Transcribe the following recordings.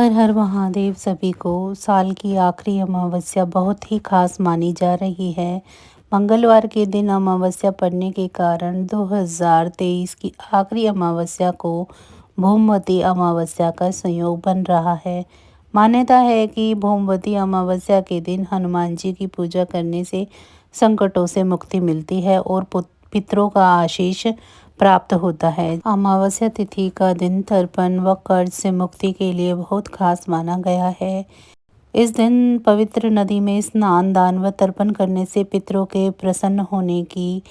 हर हर महादेव। सभी को साल की आखिरी अमावस्या बहुत ही खास मानी जा रही है। मंगलवार के दिन अमावस्या पड़ने के कारण 2023 की आखिरी अमावस्या को भौमवती अमावस्या का संयोग बन रहा है। मान्यता है कि भौमवती अमावस्या के दिन हनुमान जी की पूजा करने से संकटों से मुक्ति मिलती है और पितरों का आशीष प्राप्त होता है। अमावस्या तिथि का दिन तर्पण व कर्ज से मुक्ति के लिए बहुत खास माना गया है। इस दिन पवित्र नदी में स्नान, दान व तर्पण करने से पितरों के प्रसन्न होने की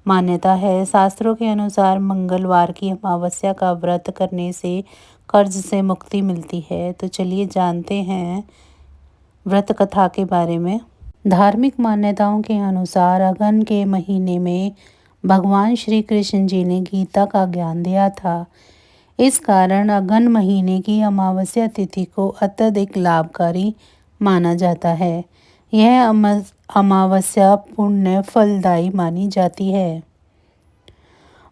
मान्यता है। शास्त्रों के अनुसार मंगलवार की अमावस्या का व्रत करने से कर्ज से मुक्ति मिलती है। तो चलिए जानते हैं व्रत कथा के बारे में। धार्मिक मान्यताओं के अनुसार अगन के महीने में भगवान श्री कृष्ण जी ने गीता का ज्ञान दिया था। इस कारण अगन महीने की अमावस्या तिथि को अत्यधिक लाभकारी माना जाता है। यह अमावस्या पुण्य फलदायी मानी जाती है।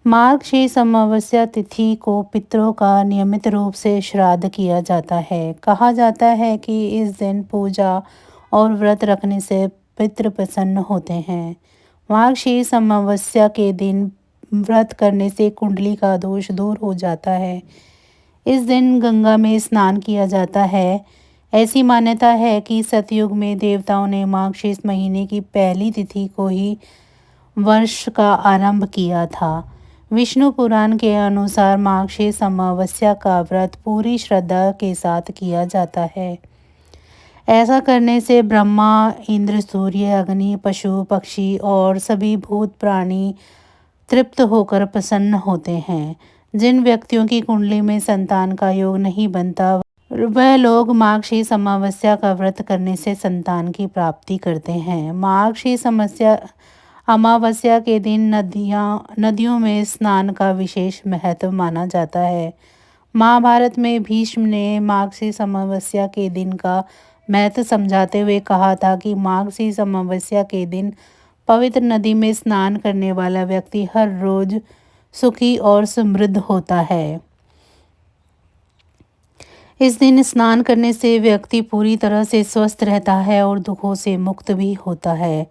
मार्गशीर्ष अमावस्या तिथि को पितरों का नियमित रूप से श्राद्ध किया जाता है। कहा जाता है कि इस दिन पूजा और व्रत रखने से पितृ प्रसन्न होते हैं। मार्गशीर्ष अमावस्या के दिन व्रत करने से कुंडली का दोष दूर हो जाता है। इस दिन गंगा में स्नान किया जाता है। ऐसी मान्यता है कि सतयुग में देवताओं ने मार्गशीर्ष महीने की पहली तिथि को ही वर्ष का आरंभ किया था। विष्णु पुराण के अनुसार मार्गशीर्ष अमावस्या का व्रत पूरी श्रद्धा के साथ किया जाता है। ऐसा करने से ब्रह्मा, इंद्र, सूर्य, अग्नि, पशु, पक्षी और सभी भूत प्राणी तृप्त होकर प्रसन्न होते हैं। जिन व्यक्तियों की कुंडली में संतान का योग नहीं बनता, वह लोग मार्गशीर्ष अमावस्या का व्रत करने से संतान की प्राप्ति करते हैं। मार्गशीर्ष अमावस्या के दिन नदियों में स्नान का विशेष महत्व माना जाता है। महाभारत में भीष्म ने मार्गशीर्ष अमावस्या के दिन का महत्व समझाते हुए कहा था कि मार्गशीर्ष अमावस्या के दिन पवित्र नदी में स्नान करने वाला व्यक्ति हर रोज सुखी और समृद्ध होता है। इस दिन स्नान करने से व्यक्ति पूरी तरह से स्वस्थ रहता है और दुखों से मुक्त भी होता है।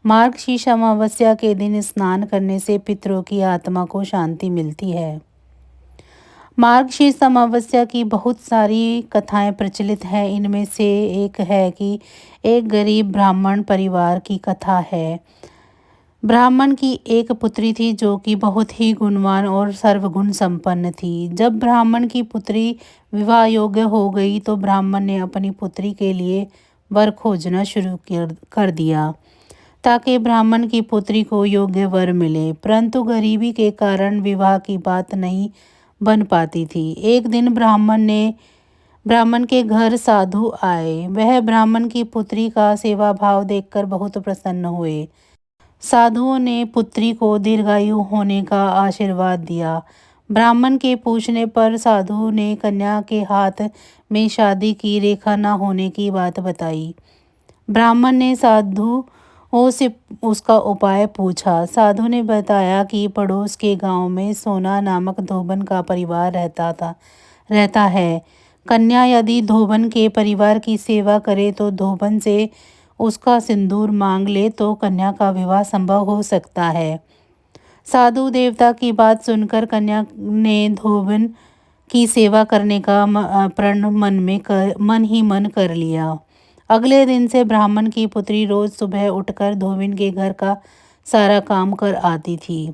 मार्गशीर्ष अमावस्या के दिन स्नान करने से पितरों की आत्मा को शांति मिलती है। मार्गशीर्ष अमावस्या की बहुत सारी कथाएं प्रचलित हैं। इनमें से एक है कि एक गरीब ब्राह्मण परिवार की कथा है। ब्राह्मण की एक पुत्री थी जो कि बहुत ही गुणवान और सर्वगुण संपन्न थी। जब ब्राह्मण की पुत्री विवाह योग्य हो गई तो ब्राह्मण ने अपनी पुत्री के लिए वर खोजना शुरू कर दिया ताकि ब्राह्मण की पुत्री को योग्य वर मिले, परंतु गरीबी के कारण विवाह की बात नहीं बन पाती थी। एक दिन ब्राह्मण के घर साधु आए। वह ब्राह्मण की पुत्री का सेवा भाव देखकर बहुत प्रसन्न हुए। साधुओं ने पुत्री को दीर्घायु होने का आशीर्वाद दिया। ब्राह्मण के पूछने पर साधु ने कन्या के हाथ में शादी की रेखा न होने की बात बताई। ब्राह्मण ने साधुओं से उसका उपाय पूछा। साधु ने बताया कि पड़ोस के गांव में सोना नामक धोबन का परिवार रहता है। कन्या यदि धोबन के परिवार की सेवा करे तो धोबन से उसका सिंदूर मांग ले तो कन्या का विवाह संभव हो सकता है। साधु देवता की बात सुनकर कन्या ने धोबन की सेवा करने का प्रण मन ही मन कर लिया। अगले दिन से ब्राह्मण की पुत्री रोज सुबह उठकर धोबन के घर का सारा काम कर आती थी।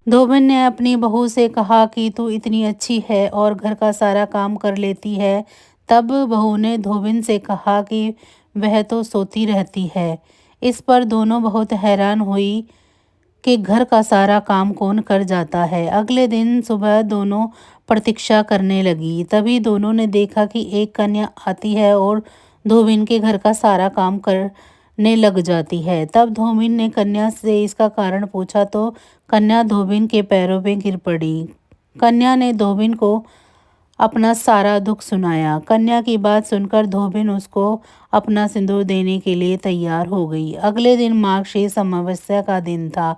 धोबन ने अपनी बहू से कहा कि तू इतनी अच्छी है और घर का सारा काम कर लेती है। तब बहू ने धोबन से कहा कि वह तो सोती रहती है। इस पर दोनों बहुत हैरान हुई कि घर का सारा काम कौन कर जाता है। अगले दिन सुबह दोनों प्रतीक्षा करने लगी। तभी दोनों ने देखा कि एक कन्या आती है और धोबन के घर का सारा काम करने लग जाती है। तब धोबन ने कन्या से इसका कारण पूछा तो कन्या धोबन के पैरों में गिर पड़ी। कन्या ने धोबन को अपना सारा दुख सुनाया। कन्या की बात सुनकर धोबन उसको अपना सिंदूर देने के लिए तैयार हो गई। अगले दिन मार्गशीर्ष अमावस्या का दिन था।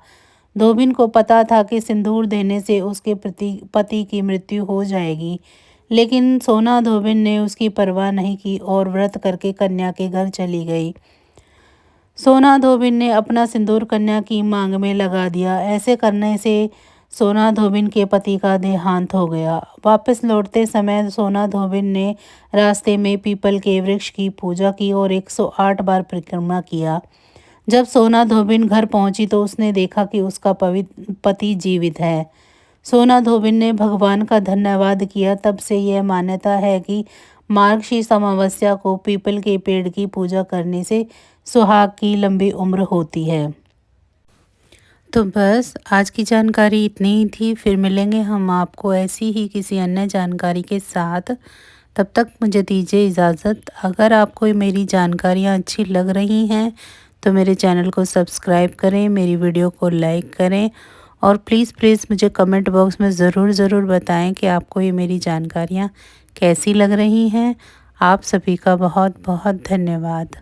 धोबन को पता था कि सिंदूर देने से उसके पति की मृत्यु हो जाएगी, लेकिन सोना धोबिन ने उसकी परवाह नहीं की और व्रत करके कन्या के घर चली गई। सोना धोबिन ने अपना सिंदूर कन्या की मांग में लगा दिया। ऐसे करने से सोना धोबिन के पति का देहांत हो गया। वापस लौटते समय सोना धोबिन ने रास्ते में पीपल के वृक्ष की पूजा की और 108 बार परिक्रमा किया। जब सोना धोबिन घर पहुंची तो उसने देखा कि उसका पति जीवित है। सोना धोबिन ने भगवान का धन्यवाद किया। तब से यह मान्यता है कि मार्गशीर्ष अमावस्या को पीपल के पेड़ की पूजा करने से सुहाग की लंबी उम्र होती है। तो बस आज की जानकारी इतनी ही थी। फिर मिलेंगे हम आपको ऐसी ही किसी अन्य जानकारी के साथ। तब तक मुझे दीजिए इजाज़त। अगर आपको मेरी जानकारियाँ अच्छी लग रही हैं तो मेरे चैनल को सब्सक्राइब करें, मेरी वीडियो को लाइक करें और प्लीज़ मुझे कमेंट बॉक्स में ज़रूर बताएं कि आपको ये मेरी जानकारियाँ कैसी लग रही हैं। आप सभी का बहुत बहुत धन्यवाद।